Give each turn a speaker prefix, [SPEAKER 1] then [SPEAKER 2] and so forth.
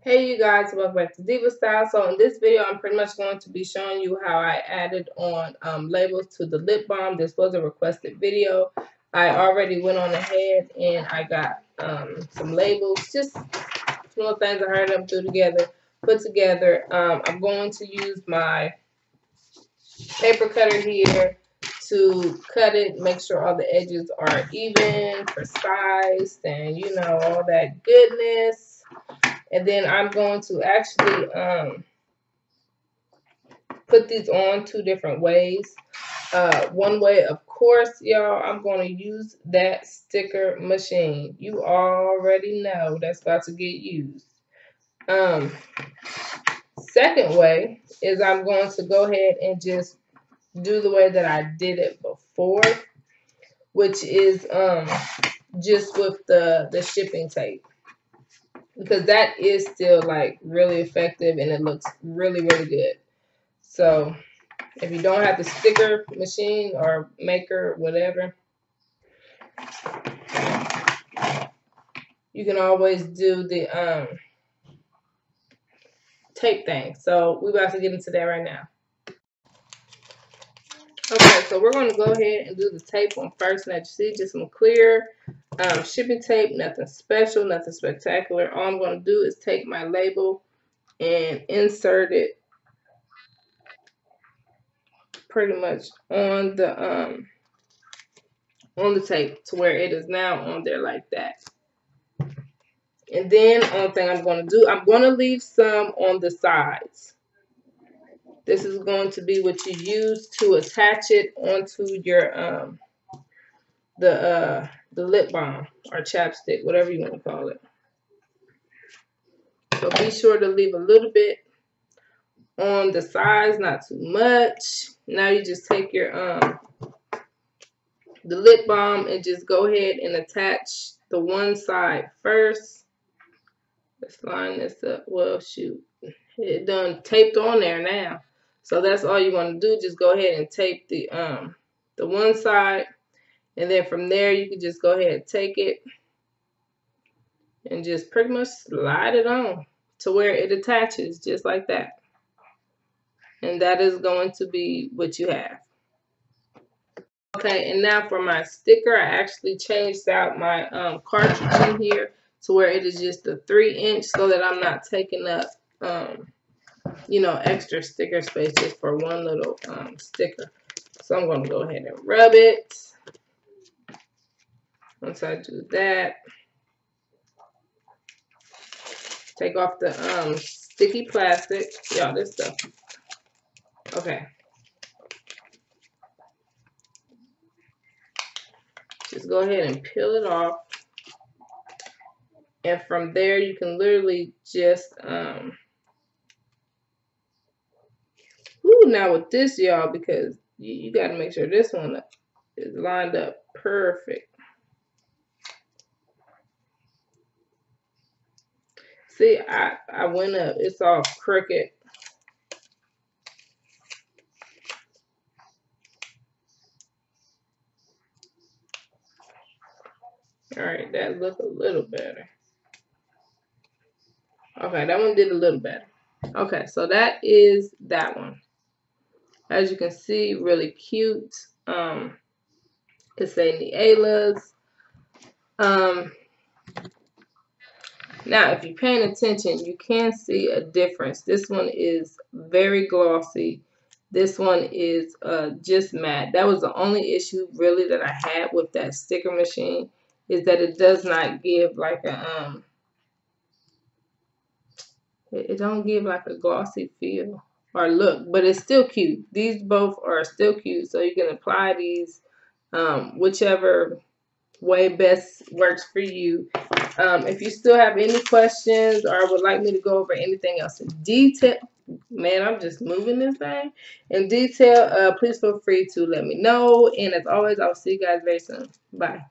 [SPEAKER 1] Hey you guys, welcome back to Diva Style. So in this video, I'm pretty much going to be showing you how I added on labels to the lip balm. This was a requested video. I already went on ahead and I got some labels, just little things I heard them put together. I'm going to use my paper cutter here to cut it, make sure all the edges are even, precise, and you know, all that goodness. And then I'm going to actually put these on two different ways. One way, of course, y'all, I'm going to use that sticker machine. You already know that's about to get used. Second way is I'm going to go ahead and just do the way that I did it before, which is just with the shipping tape. Because that is still like really effective and it looks really, really good. So if you don't have the sticker machine or maker, whatever, you can always do the tape thing. So we're about to get into that right now. Okay, so we're going to go ahead and do the tape one first. And as you see, just some clear shipping tape, nothing special, nothing spectacular. All I'm going to do is take my label and insert it pretty much on the tape to where it is now on there like that. And then only thing I'm going to do, I'm going to leave some on the sides. This is going to be what you use to attach it onto your the lip balm or chapstick, whatever you want to call it. So be sure to leave a little bit on the sides, not too much. Now you just take your the lip balm and just go ahead and attach the one side first. Let's line this up. Well, shoot, it done taped on there now. So that's all you want to do. Just go ahead and tape the one side, and then from there you can just go ahead and take it and just pretty much slide it on to where it attaches just like that. And that is going to be what you have. Okay, and now for my sticker, I actually changed out my cartridge in here to where it is just a 3-inch so that I'm not taking up you know, extra sticker space just for one little sticker. So I'm going to go ahead and rub it. Once I do that, take off the sticky plastic. Y'all, this stuff. Okay. Just go ahead and peel it off. And from there, you can literally just now with this, y'all, because you got to make sure this one is lined up perfect. See, I went up. It's all crooked. All right, that looked a little better. Okay, that one did a little better. Okay, so that is that one. As you can see, really cute. It's saying the Ayla's. Now, if you're paying attention, you can see a difference. This one is very glossy. This one is just matte. That was the only issue really that I had with that sticker machine, is that it does not give like a it don't give like a glossy feel or look, but it's still cute. These both are still cute, so you can apply these whichever way best works for you. If you still have any questions or would like me to go over anything else in detail, man, I'm just moving this thing in detail, please feel free to let me know. And as always, I'll see you guys very soon. Bye.